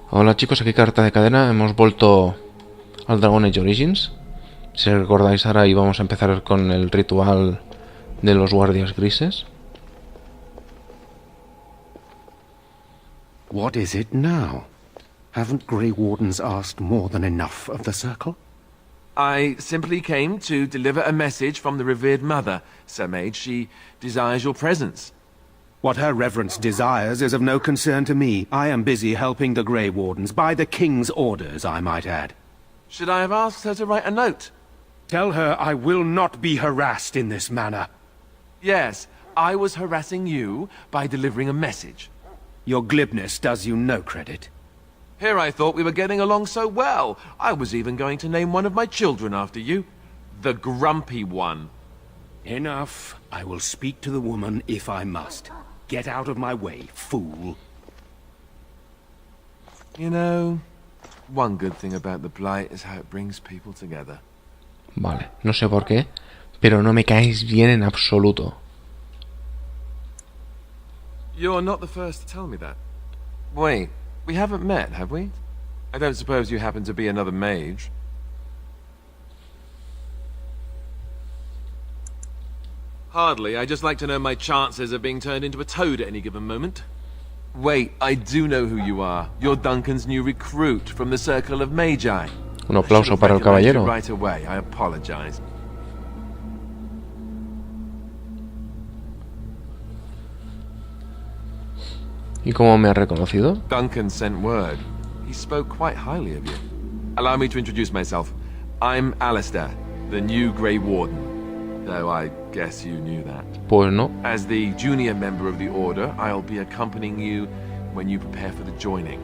Hola chicos, aquí Carta de Cadena. Hemos vuelto al Dragon Age Origins. Si recordáis, ahora íbamos a empezar con el ritual de los guardias grises. What is it now? Haven't Grey Wardens asked more than enough of the Circle? I simply came to deliver a message from the revered mother, Sir Mage. She desires your presence. What her reverence desires is of no concern to me. I am busy helping the Grey Wardens, by the King's orders, I might add. Should I have asked her to write a note? Tell her I will not be harassed in this manner. Yes, I was harassing you by delivering a message. Your glibness does you no credit. Here I thought we were getting along so well. I was even going to name one of my children after you. The Grumpy One. Enough. I will speak to the woman if I must. Get out of my way, fool. You know, one good thing about the Blight is how it brings people together. Vale, no sé por qué, pero no me caéis bien en absoluto. You're not the first to tell me that. Wait, we haven't met, have we? I don't suppose you happen to be another mage. Hardly. I just like to know my chances of being turned into a toad at any given moment. Wait, I do know who you are. You're Duncan's new recruit from the Circle of Magi. Un aplauso para el caballero. Right away. I apologize. ¿Y cómo me ha reconocido? Duncan sent word. He spoke quite highly of you. Allow me to introduce myself. I'm Alistair, the new Grey Warden. Though I guess you knew that. Pues no. As the junior member of the Order, I'll be accompanying you when you prepare for the joining.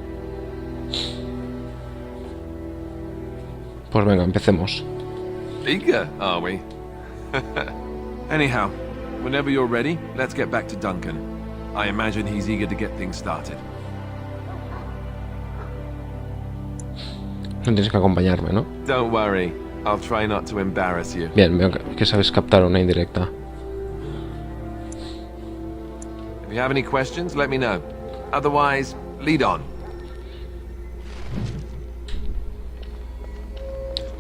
Pues venga, empecemos. Eager, are we? Anyhow, whenever you're ready, let's get back to Duncan. I imagine he's eager to get things started. No tienes que acompañarme, ¿no? Don't worry. I'll try not to embarrass you. Bien, veo que sabes captar una indirecta. If you have any questions, let me know. Otherwise, lead on.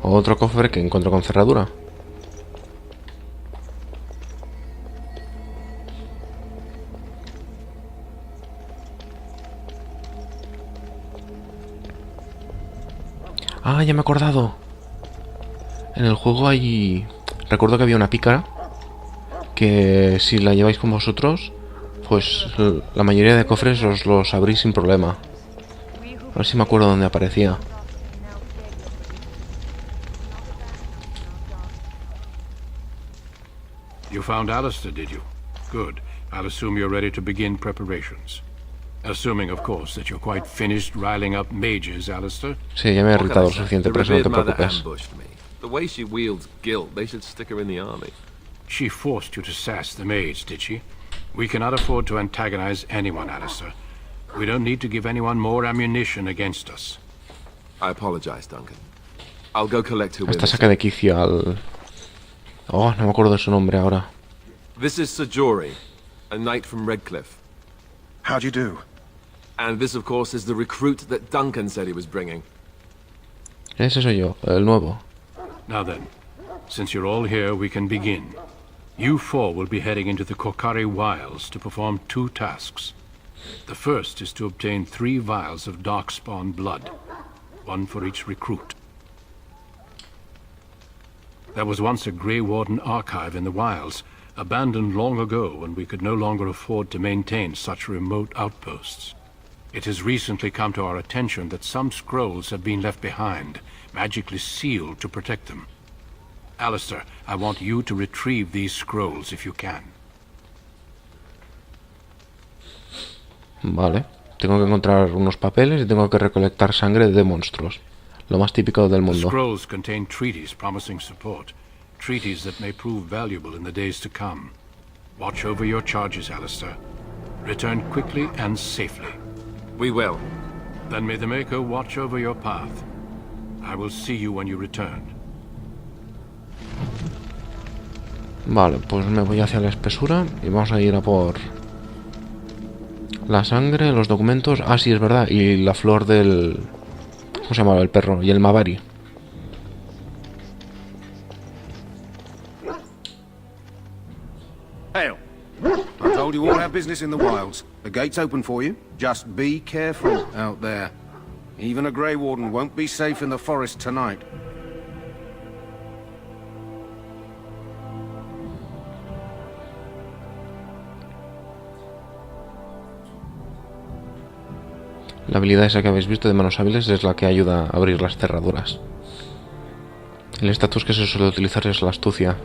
Otro cofre que encuentro con cerradura. Ah, ya me he acordado. En el juego hay... Recuerdo que había una pícara que si la lleváis con vosotros, pues la mayoría de cofres os los abrís sin problema. A ver si me acuerdo dónde aparecía. You found Alistair, did you? Good. I'll assume you're ready to begin preparations. Assuming, of course, that you're quite finished riling up mages, Alistair. Sí, ya me he irritado lo suficiente, por eso no te preocupes. The way she wields guilt, they should stick her in the army. She forced you to sass the maids, did she? We cannot afford to antagonize anyone, Alistair. We don't need to give anyone more ammunition against us. I apologize, Duncan. I'll go collect her Hasta with saca de quicio al... Oh, no me acuerdo de su nombre ahora. This is Sir Jory, a knight from Redcliffe. How'd you do? And this, of course, is the recruit that Duncan said he was bringing. Ese soy yo, el nuevo. Now then, since you're all here, we can begin. You four will be heading into the Kokari Wilds to perform two tasks. The first is to obtain 3 vials of Darkspawn blood, one for each recruit. There was once a Grey Warden archive in the wilds, abandoned long ago when we could no longer afford to maintain such remote outposts. It has recently come to our attention that some scrolls have been left behind, magically sealed to protect them. Alistair, I want you to retrieve these scrolls if you can. Vale. Tengo que encontrar unos papeles y tengo que recolectar sangre de monstruos. Lo más típico del The mundo. scrolls contain treaties promising support, treaties that may prove valuable in the days to come. Watch over your charges, Alistair. Return quickly and safely. We will. Then may the Maker watch over your path. I will see you when you return. Vale, pues me voy hacia la espesura y vamos a ir a por La sangre, los documentos... Ah, sí, es verdad. Y la flor del... ¿Cómo se llamaba? El perro. Y el Mavari. Hail. I told you all have business in the wilds. The gate's open for you. Just be careful out there. Even a Grey Warden won't be safe in the forest tonight. La habilidad esa que habéis visto de manos hábiles es la que ayuda a abrir las cerraduras. El estatus que se suele utilizar es la astucia.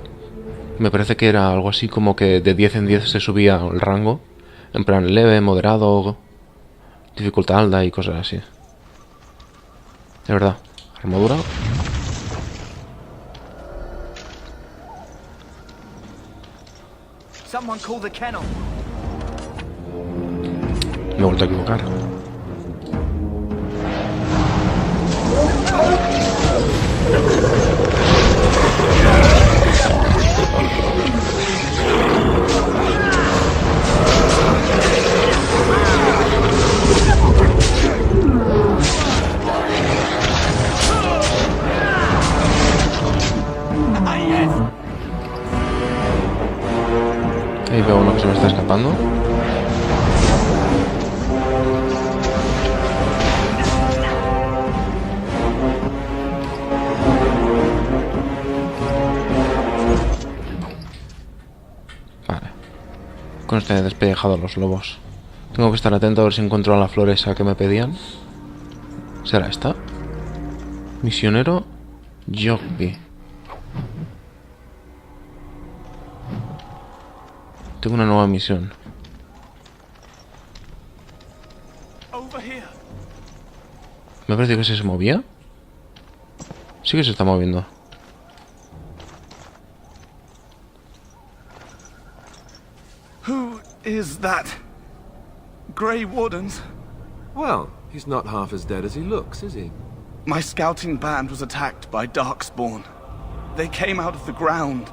Me parece que era algo así como que de 10 en 10 se subía el rango. En plan leve, moderado, dificultad alta y cosas así. De verdad, armadura. Me he vuelto a equivocar. Ahí veo uno que se me está escapando. Vale. Con este he despellejado a los lobos. Tengo que estar atento a ver si encuentro a la flor esa que me pedían. ¿Será esta? Misionero Jogby. Tengo una nueva misión. Me parece que se movía. Sí que se está moviendo. Who is that? Grey Wardens? Well, he's not half as dead as he looks, is he? My scouting band was attacked by Darkspawn. They came out of the ground.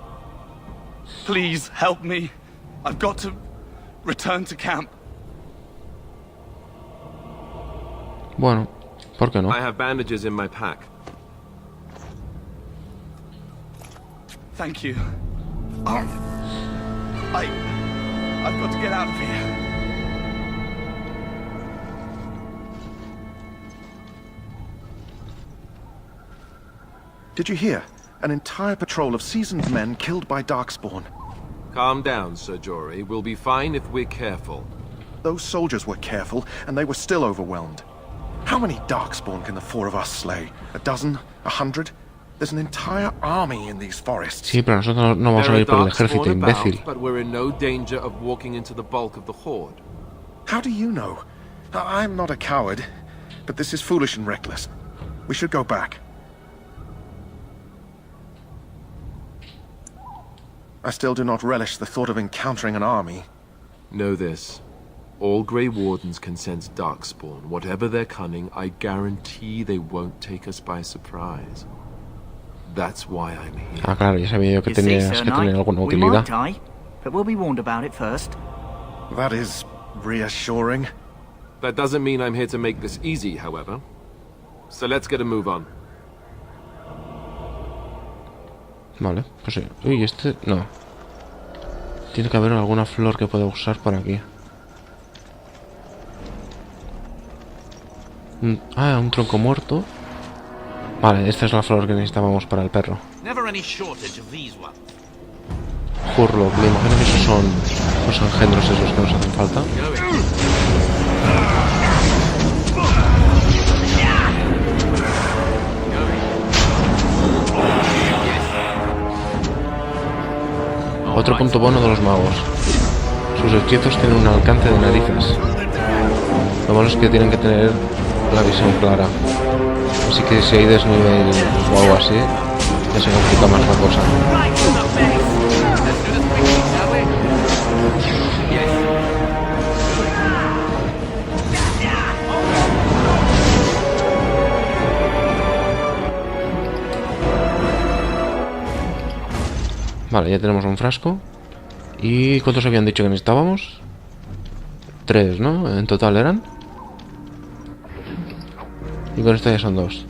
Please help me. I've got to return to camp. Bueno, ¿por qué no? I have bandages in my pack. Thank you. I've got to get out of here. Did you hear? An entire patrol of seasoned men killed by Darkspawn. Calm down, Sir Jory. We'll be fine if we're careful. Those soldiers were careful, and they were still overwhelmed. How many Darkspawn can the four of us slay? A dozen? 100? There's an entire army in these forests. Sí, pero nosotros no vamos a ir por el ejército, imbécil. But we're in no danger of walking into the bulk of the horde. How do you know? I'm not a coward, but this is foolish and reckless. We should go back. I still do not relish the thought of encountering an army. Know this. All Grey Wardens can sense Darkspawn. Whatever their cunning, I guarantee they won't take us by surprise. That's why I'm here. Ah, claro, ya sabía yo que tenías que tener alguna utilidad. But we'll be warned about it first. That is reassuring. That doesn't mean I'm here to make this easy, however. So let's get a move on. Vale, pues sí. Uy, este... no. Tiene que haber alguna flor que pueda usar por aquí. Un tronco muerto. Vale, esta es la flor que necesitábamos para el perro. Hurlock, me imagino que esos son los engendros esos que nos hacen falta. Otro punto bueno de los magos. Sus hechizos tienen un alcance de narices. Lo malo es que tienen que tener la visión clara. Así que si hay desnivel o algo así, ya se complica más la cosa. Vale, ya tenemos un frasco. ¿Y cuántos habían dicho que necesitábamos? 3, ¿no? En total eran. Y con esto ya son 2.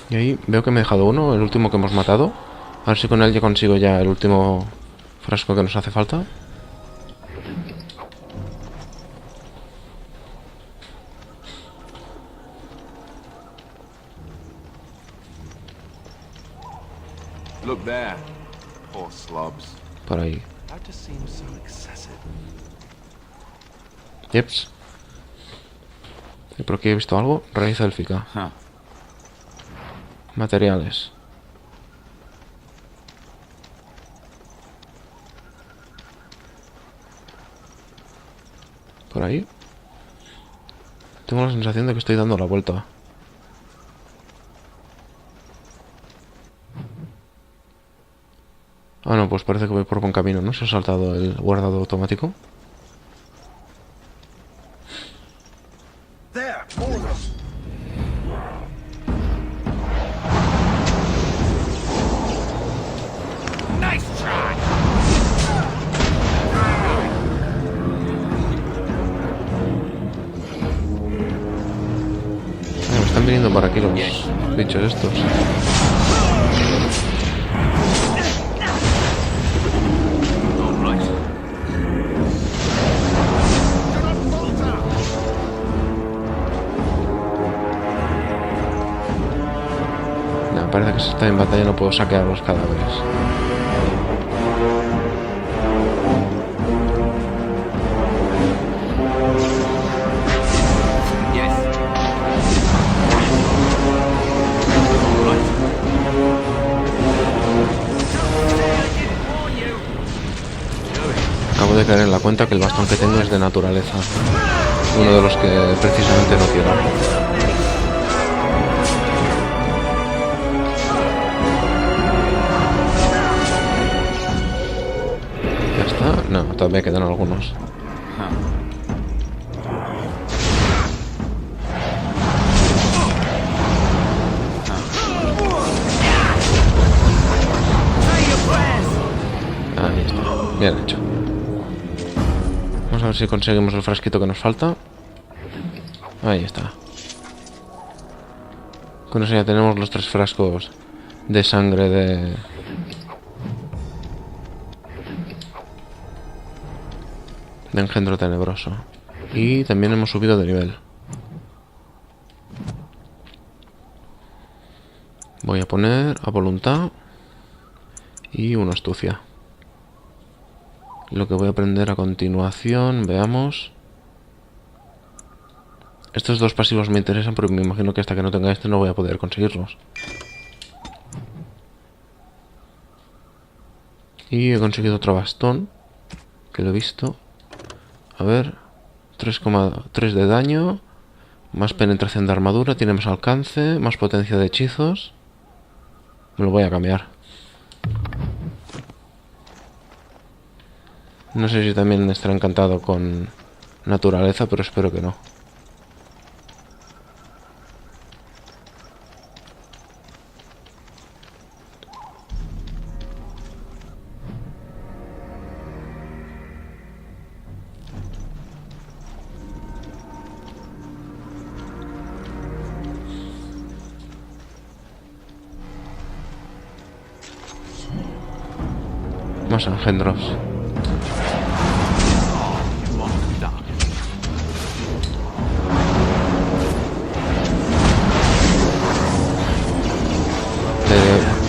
Y ahí veo que me he dejado uno, el último que hemos matado. A ver si con él ya consigo ya el último frasco que nos hace falta. Look there. Poor slobs. Por ahí. That just seems so excessive. Yeps. ¿Y por aquí he visto algo? Raíz élfica. Materiales. Por ahí. Tengo la sensación de que estoy dando la vuelta. Ah, no, pues parece que voy por buen camino, ¿no? Se ha saltado el guardado automático. There, all of them. Nice try! Me están viniendo por aquí los bichos estos. No, parece que si está en batalla no puedo saquear los cadáveres. Acabo de caer en la cuenta que el bastón que tengo es de naturaleza. Uno de los que precisamente no quiero. ¿Ya está? No, todavía quedan algunos. Ahí está. Bien hecho. Vamos a ver si conseguimos el frasquito que nos falta. Ahí está. Con eso ya tenemos los 3 frascos de sangre de engendro tenebroso. Y también hemos subido de nivel. Voy a poner a voluntad y una astucia. Lo que voy a aprender a continuación, veamos. Estos 2 pasivos me interesan, pero me imagino que hasta que no tenga este no voy a poder conseguirlos. Y he conseguido otro bastón, que lo he visto. A ver, 3,3 de daño, más penetración de armadura, tiene más alcance, más potencia de hechizos. Me lo voy a cambiar. No sé si también estará encantado con naturaleza, pero espero que no. Más engendros.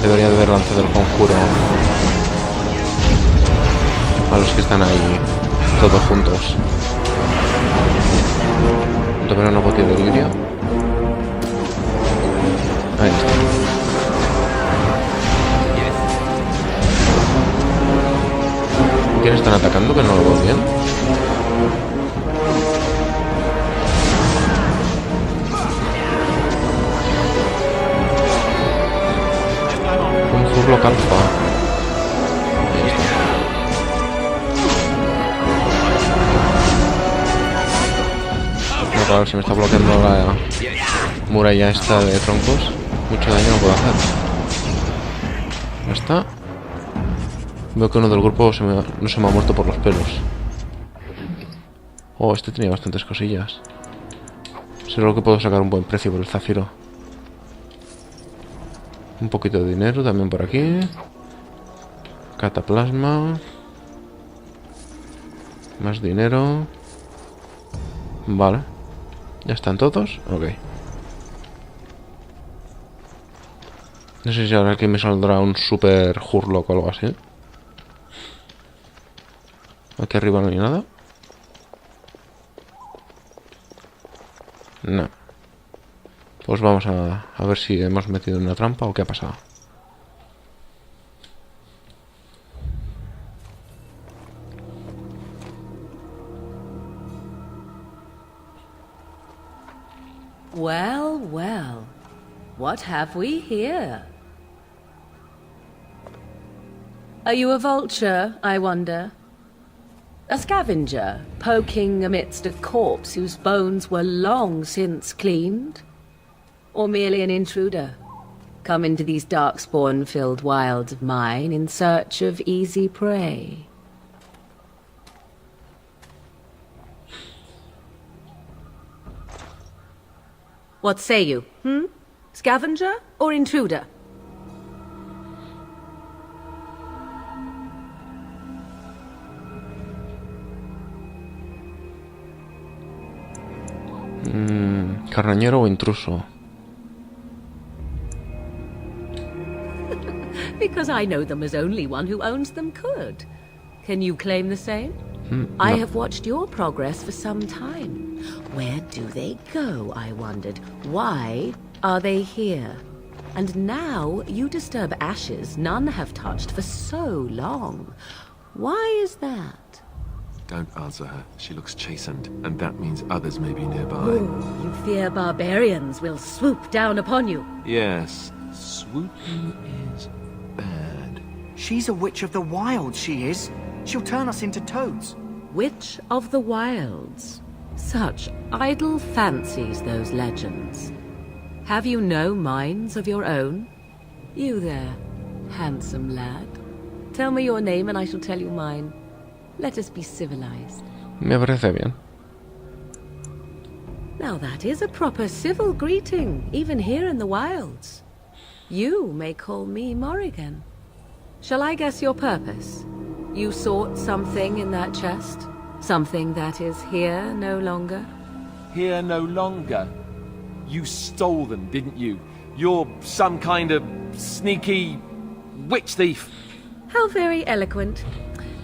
Debería de haber lanzado el conjuro a los que están ahí todos juntos. Pero no bote de delirio. Ahí está. ¿Quiénes están atacando? Que no lo veo bien. Un furlo calfa. Ahí está. No, claro, se me está bloqueando la muralla esta de troncos. Mucho daño no puedo hacer. Ya está. Veo que uno del grupo no se me ha muerto por los pelos. Oh, este tenía bastantes cosillas. Seguro que puedo sacar un buen precio por el zafiro. Un poquito de dinero también por aquí. Cataplasma. Más dinero. Vale. ¿Ya están todos? Ok. No sé si ahora aquí me saldrá un super hurlock o algo así. Aquí arriba no hay nada. No. Pues vamos a ver si hemos metido en una trampa o qué ha pasado. Well, well. What have we here? Are you a vulture, I wonder? A scavenger, poking amidst a corpse whose bones were long since cleaned? Or merely an intruder, come into these darkspawn-filled wilds of mine in search of easy prey? What say you, Scavenger or intruder? Carroñero o intruso. Because I know them as only one who owns them could. Can you claim the same? I have watched your progress for some time. Where do they go, I wondered? Why are they here? And now you disturb ashes none have touched for so long. Why is that? Don't answer her. She looks chastened, and that means others may be nearby. Oh, you fear barbarians will swoop down upon you. Yes, swooping is bad. She's a witch of the wilds, she is. She'll turn us into toads. Witch of the Wilds. Such idle fancies, those legends. Have you no minds of your own? You there, handsome lad. Tell me your name and I shall tell you mine. Let us be civilized. Me parece bien. Now that is a proper civil greeting, even here in the wilds. You may call me Morrigan. Shall I guess your purpose? You sought something in that chest? Something that is here no longer? Here no longer. You stole them, didn't you? You're some kind of sneaky witch thief. How very eloquent.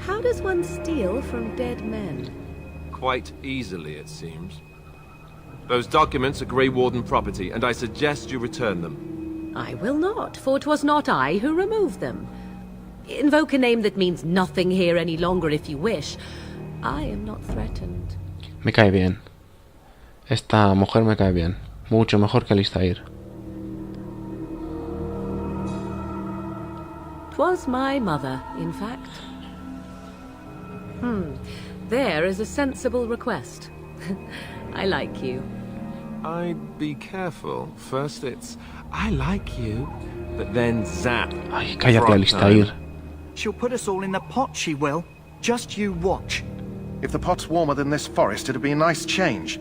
How does one steal from dead men? Quite easily, it seems. Those documents are Grey Warden property, and I suggest you return them. I will not, for 'twas not I who removed them. Invoke a name that means nothing here any longer if you wish. I am not threatened. Me cae bien. Esta mujer me cae bien. Mucho mejor que Alistair. 'Twas my mother, in fact. There is a sensible request. I like you. I'd be careful. First it's, I like you, but then zap. Ay, cállate, Frog Alistair. time. She'll put us all in the pot, she will. Just you watch. If the pot's warmer than this forest, it'd be a nice change.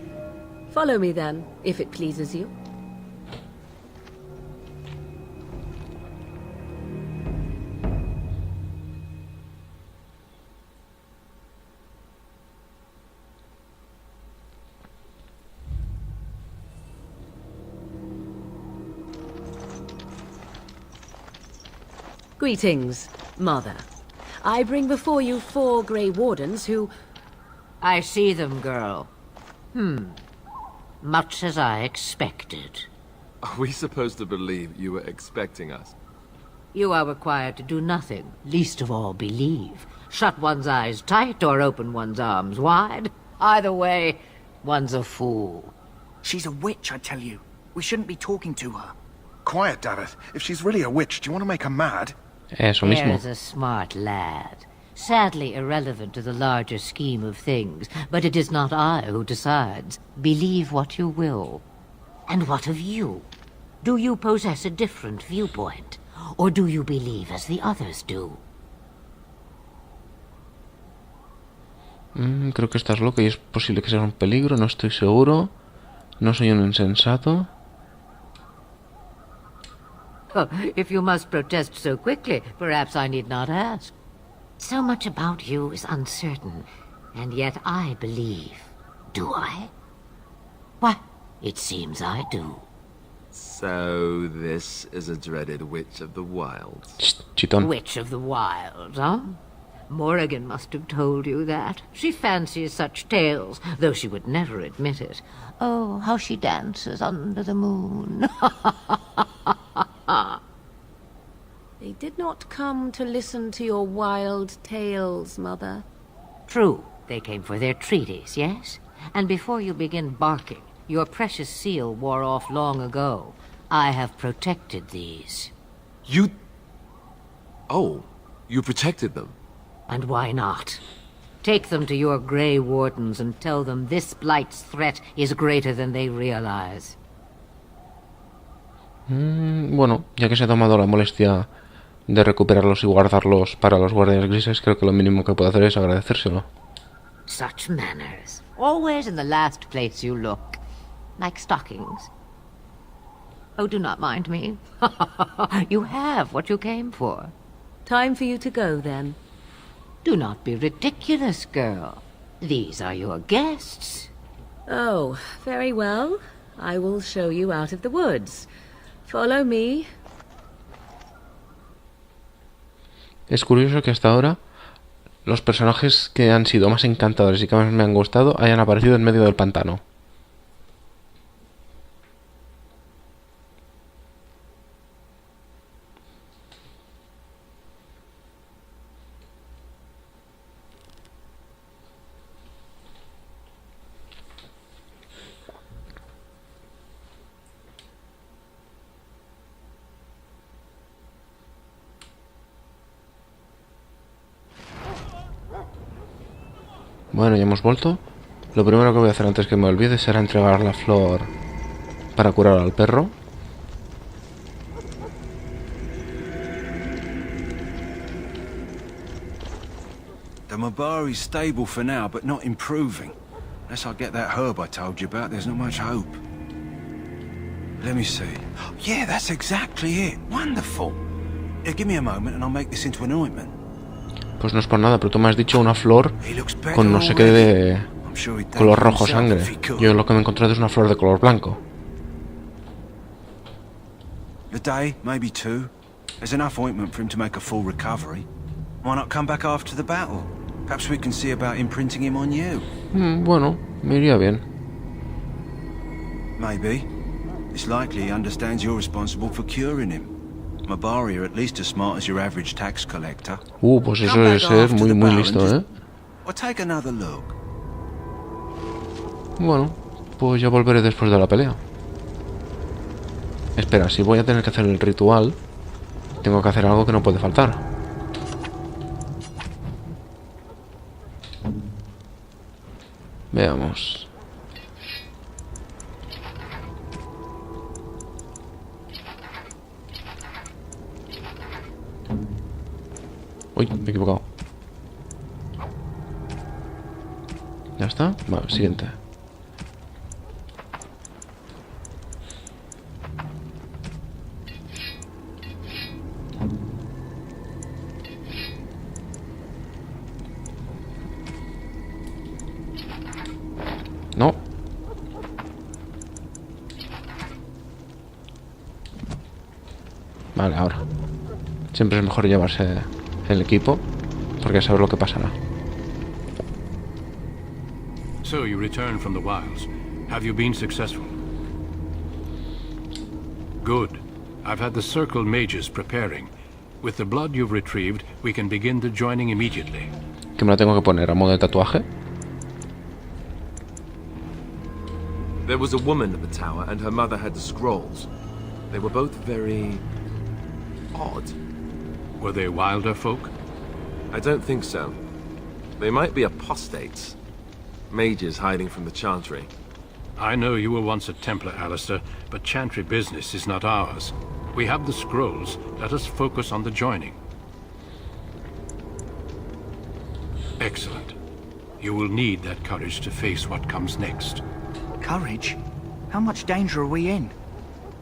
Follow me then, if it pleases you. Greetings, Mother. I bring before you 4 Grey Wardens who... I see them, girl. Much as I expected. Are we supposed to believe you were expecting us? You are required to do nothing, least of all believe. Shut one's eyes tight or open one's arms wide. Either way, one's a fool. She's a witch, I tell you. We shouldn't be talking to her. Quiet, Davith. If she's really a witch, do you want to make her mad? Eso mismo. There's a smart lad. Sadly irrelevant to the larger scheme of things, but it is not I who decides. Believe what you will. And what of you? Do you possess a different viewpoint? Or do you believe as the others do? Creo que estás loca y es posible que sea un peligro, no estoy seguro. No soy un insensato. Oh, if you must protest so quickly, perhaps I need not ask. So much about you is uncertain, and yet I believe. Do I? Why, it seems I do. So this is a dreaded witch of the wilds. Chitón. Witch of the Wilds, huh? Morrigan must have told you that. She fancies such tales, though she would never admit it. Oh, how she dances under the moon. They did not come to listen to your wild tales, Mother. True, they came for their treaties, yes? And before you begin barking, your precious seal wore off long ago. I have protected these. You... Oh, you protected them. And why not? Take them to your Grey Wardens and tell them this blight's threat is greater than they realize. Bueno, ya que se ha tomado la molestia de recuperarlos y guardarlos para los guardias grises, creo que lo mínimo que puedo hacer es agradecérselo. Such manners. Always in the last place you look. Like stockings. Oh, do not mind me. You have what you came for. Time for you to go, then. Do not be ridiculous, girl. These are your guests. Oh, very well. I will show you out of the woods. Follow me. Es curioso que hasta ahora los personajes que han sido más encantadores y que más me han gustado hayan aparecido en medio del pantano. Bueno, ya hemos vuelto. Lo primero que voy a hacer antes que me olvide será entregar la flor para curar al perro. The Mabari's stable for now, but not improving. Unless I get that herb I told you about, there's not much hope. Let me see. Yeah, that's exactly it. Wonderful. Yeah, give me a moment and I'll make this into an ointment. Pues no es por nada, pero tú me has dicho una flor con no sé qué de color rojo sangre. Yo lo que me he encontrado es una flor de color blanco. A day, maybe two. There's enough ointment for him to make a full recovery. Why not come back after the battle? Perhaps we can see about imprinting him on you. Bueno, me iría bien. Maybe. It's likely he understands you're responsible for curing him. Mabari are at least as smart as your average tax collector. Pues eso debe ser muy listo, ¿eh? Or take another look. Bueno, pues ya volveré después de la pelea. Espera, si voy a tener que hacer el ritual, tengo que hacer algo que no puede faltar. Veamos. Uy, me he equivocado. ¿Ya está? Vale, siguiente. No. Vale, ahora. Siempre es mejor llevarse el equipo, porque saber lo que pasará. So you returned from the wilds. Have you been successful? Good. I've had the circle mages preparing. With the blood you've retrieved, we can begin the joining immediately. ¿Que me la tengo que poner a modo de tatuaje? There was a woman at the tower, and her mother had the scrolls. They were both very... odd. Were they wilder folk? I don't think so. They might be apostates. Mages hiding from the Chantry. I know you were once a Templar, Alistair, but Chantry business is not ours. We have the scrolls. Let us focus on the joining. Excellent. You will need that courage to face what comes next. Courage? How much danger are we in?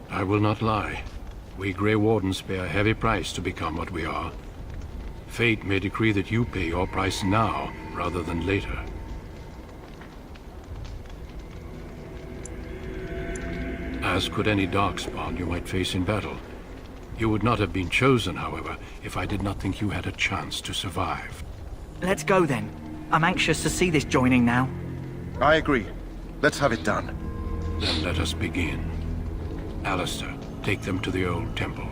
I will not lie. We Grey Wardens pay a heavy price to become what we are. Fate may decree that you pay your price now, rather than later. As could any darkspawn you might face in battle. You would not have been chosen, however, if I did not think you had a chance to survive. Let's go then. I'm anxious to see this joining now. I agree. Let's have it done. Then let us begin. Alistair, take them to the old temple.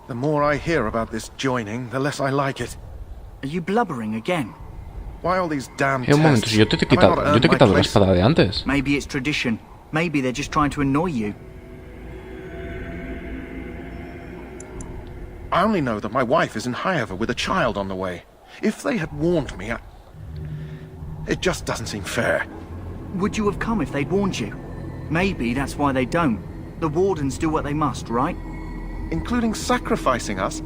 The more I hear about this joining, the less I like it. Are you blubbering again? Why all these damn Un momento, tests? si yo te he Have I not quitado, yo earned te he my quitado la place? espada de antes. Maybe it's tradition. Maybe they're just trying to annoy you. I only know that my wife is in Highover with a child on the way. If they had warned me, it just doesn't seem fair. Would you have come if they'd warned you? Maybe that's why they don't. The Wardens do what they must, right? Including sacrificing us?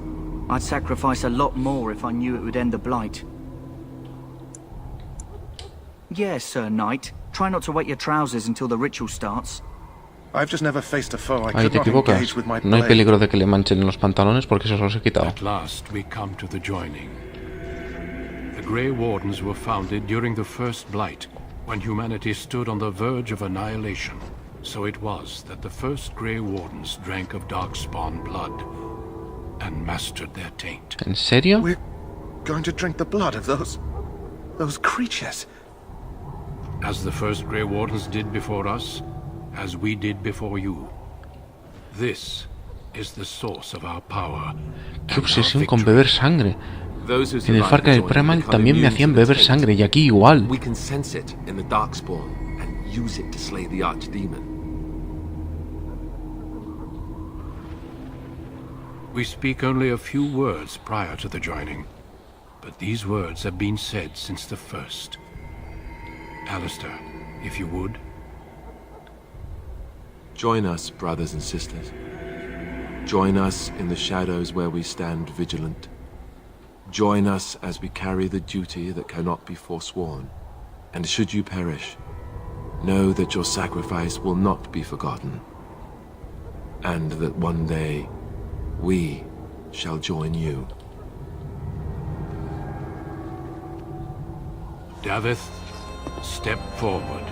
I'd sacrifice a lot more if I knew it would end the Blight. Yes, Sir Knight. Try not to wet your trousers until the ritual starts. I've just never faced a foe I Ahí could te not equivocas. engage with my No hay blade. peligro de que le manchen los pantalones porque se los he quitado. At last, we come to the joining. The Grey Wardens were founded during the First Blight, when humanity stood on the verge of annihilation. So it was that the first Grey Wardens drank of darkspawn blood and mastered their taint. ¿En serio? We're going to drink the blood of those creatures. As the first Grey Wardens did before us, as we did before you. This is the source of our power. Qué obsesión con beber sangre. Those who En el Far Cry Primal también me hacían beber sangre y aquí igual. We can sense it in the darkspawn and use it to slay the archdemon. We speak only a few words prior to the joining, but these words have been said since the first. Alistair, if you would. Join us, brothers and sisters. Join us in the shadows where we stand vigilant. Join us as we carry the duty that cannot be forsworn. And should you perish, know that your sacrifice will not be forgotten. And that one day, we shall join you. Davith, step forward.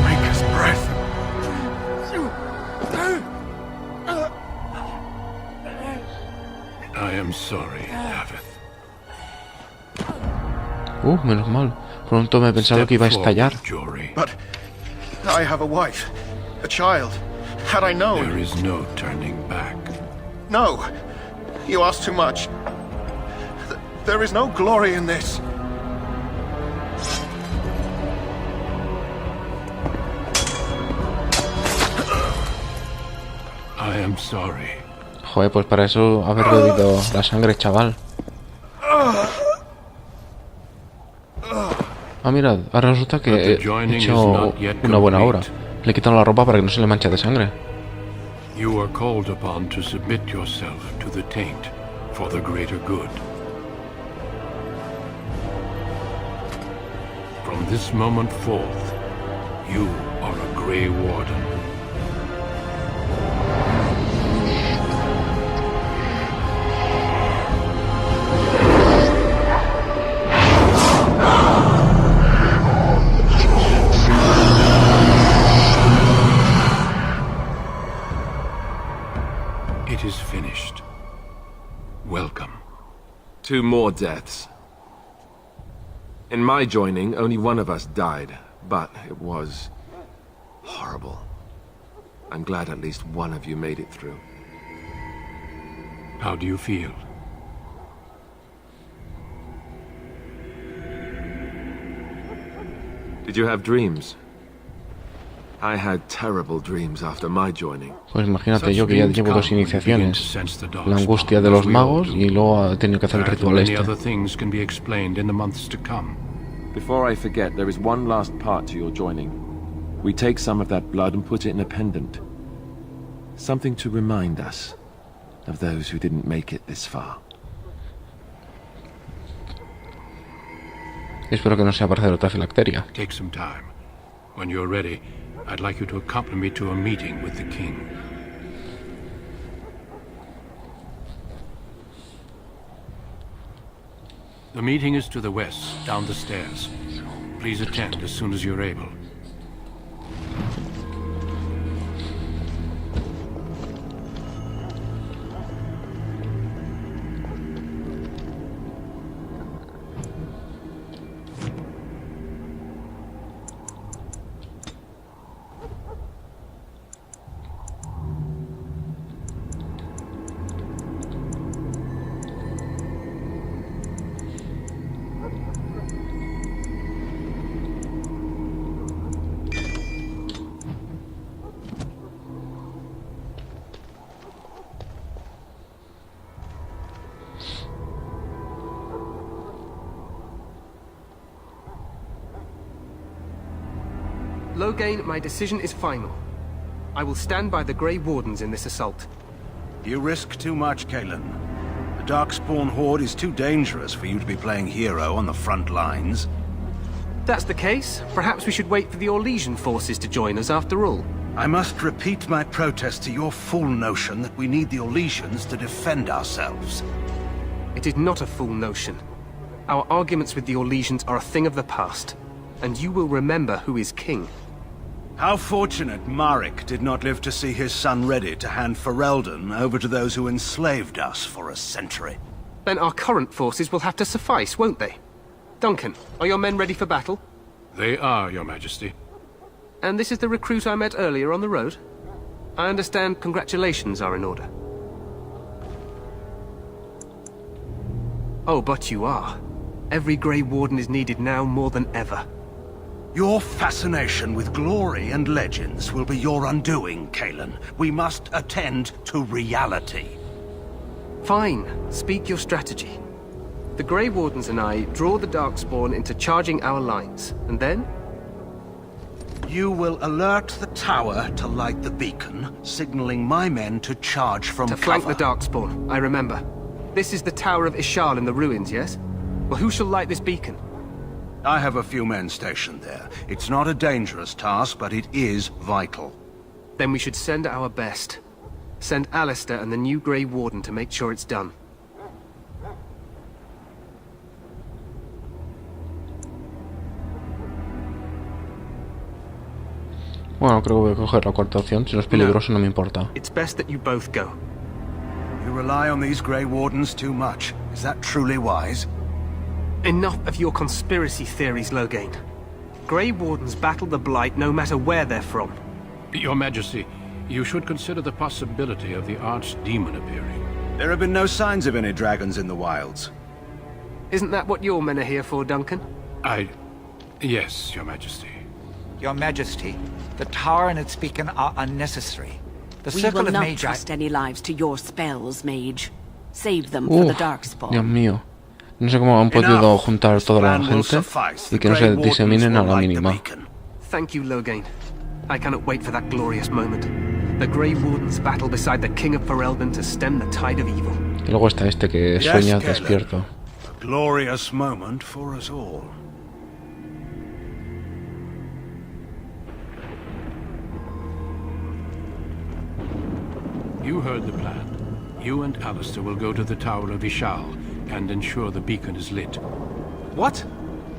Maker's breath. I am sorry, Davith. Menos mal. Pronto me pensaba que iba a estallar. Jory. But I have a wife, a child. Had I known... There is no turning back. No! You ask too much. There is no glory in this. I am sorry. Joder, pues para eso haber bebido la sangre, chaval. Ah, mirad, ahora resulta que he hecho una buena obra. Le he quitado la ropa para que no se le manche de sangre. You are called upon to submit yourself to the taint for the greater good. From this moment forth, you are a Grey Warden. It is finished. Welcome. 2 more deaths. In my joining, only one of us died, but it was horrible. I'm glad at least one of you made it through. How do you feel? Did you have dreams? I had terrible dreams after my joining. Pues imagínate, yo que ya llevo 2 iniciaciones. La angustia de los magos y luego he tenido que hacer el ritual este. Before I forget, there is one last part to your joining. We take some of that blood and put it in a pendant. Something to remind us of those who didn't make it this far. Espero que no sea para hacer otra filacteria. Take some time. When you're ready, I'd like you to accompany me to a meeting with the king. The meeting is to the west, down the stairs. Please attend as soon as you're able. Loghain, my decision is final. I will stand by the Grey Wardens in this assault. You risk too much, Cailan. The Darkspawn Horde is too dangerous for you to be playing hero on the front lines. If that's the case, perhaps we should wait for the Orlesian forces to join us after all. I must repeat my protest to your fool notion that we need the Orlesians to defend ourselves. It is not a fool notion. Our arguments with the Orlesians are a thing of the past, and you will remember who is king. How fortunate Marek did not live to see his son ready to hand Ferelden over to those who enslaved us for a century. Then our current forces will have to suffice, won't they? Duncan, are your men ready for battle? They are, Your Majesty. And this is the recruit I met earlier on the road? I understand congratulations are in order. Oh, but you are. Every Grey Warden is needed now more than ever. Your fascination with glory and legends will be your undoing, Cailan. We must attend to reality. Fine. Speak your strategy. The Grey Wardens and I draw the Darkspawn into charging our lines, and then? You will alert the tower to light the beacon, signaling my men to charge from cover. To flank the Darkspawn, I remember. This is the Tower of Ishal in the ruins, yes? Well, who shall light this beacon? I have a few men stationed there. It's not a dangerous task, but it is vital. Then we should send our best. Send Alistair and the new Grey Warden to make sure it's done. Bueno, creo que voy a coger la cuarta opción. Si no es peligroso, no me importa. It's best that you both go. You rely on these Grey Wardens too much. Is that truly wise? Enough of your conspiracy theories, Loghain. Grey Wardens battle the Blight no matter where they're from. Your Majesty, you should consider the possibility of the Archdemon appearing. There have been no signs of any dragons in the wilds. Isn't that what your men are here for, Duncan? Yes, Your Majesty. Your Majesty, the tower and its beacon are unnecessary. The We circle will of not Magi... trust any lives to your spells, mage. Save them for the Darkspawn. Dios mío. No sé cómo han podido juntar toda la gente y que no se diseminen a la mínima. Thank you, Loghain. I cannot wait for that glorious moment. The Grey Wardens battle beside the King of Ferelden to stem the tide of evil. Y luego está este que sueña despierto. A glorious moment for us all. You heard the plan. You and Alistair will go to the Tower of Ishal and ensure the beacon is lit. What?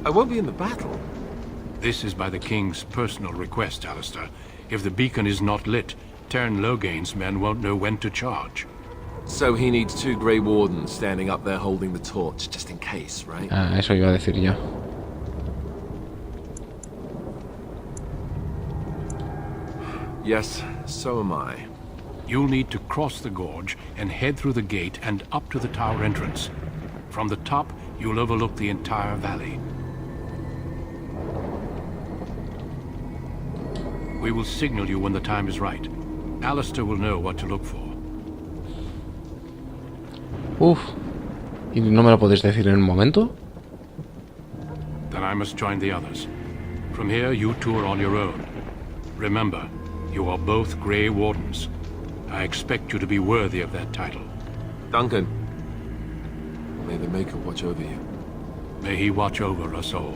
I won't be in the battle. This is by the King's personal request, Alistair. If the beacon is not lit, Tern Loghain's men won't know when to charge. So he needs 2 Grey Wardens standing up there holding the torch, just in case, right? Ah, eso iba a decir yo. Yes, so am I. You'll need to cross the gorge and head through the gate and up to the tower entrance. From the top, you'll overlook the entire valley. We will signal you when the time is right. Alistair will know what to look for. Uf. ¿Y no me lo podéis decir en un momento? Then I must join the others. From here, you two are on your own. Remember, you are both Grey Wardens. I expect you to be worthy of that title. Duncan, may the Maker watch over you. May he watch over us all.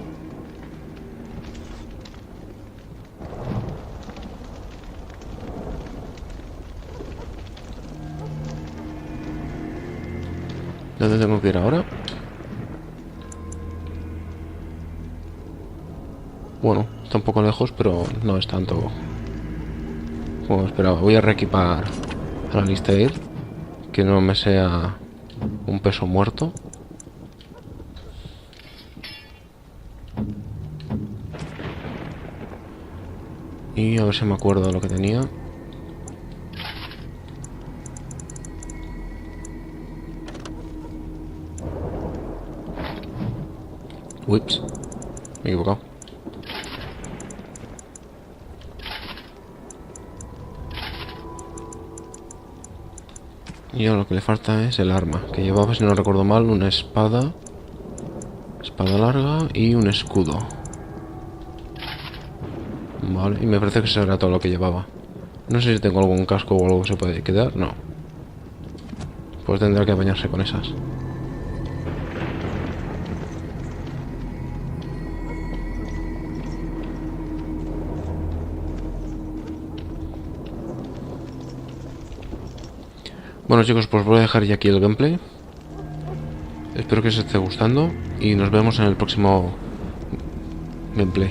¿Dónde tengo que ir ahora? Bueno, está un poco lejos, pero no es tanto como esperaba. Voy a reequipar a la lista de ir, que no me sea un peso muerto. Y a ver si me acuerdo de lo que tenía. Ups, me he equivocado. Y ahora lo que le falta es el arma, que llevaba, si no recuerdo mal, una espada larga y un escudo. Vale, y me parece que eso era todo lo que llevaba. No sé si tengo algún casco o algo que se puede quedar, no. Pues tendrá que apañarse con esas. Bueno chicos, pues voy a dejar ya aquí el gameplay. Espero que os esté gustando y nos vemos en el próximo gameplay.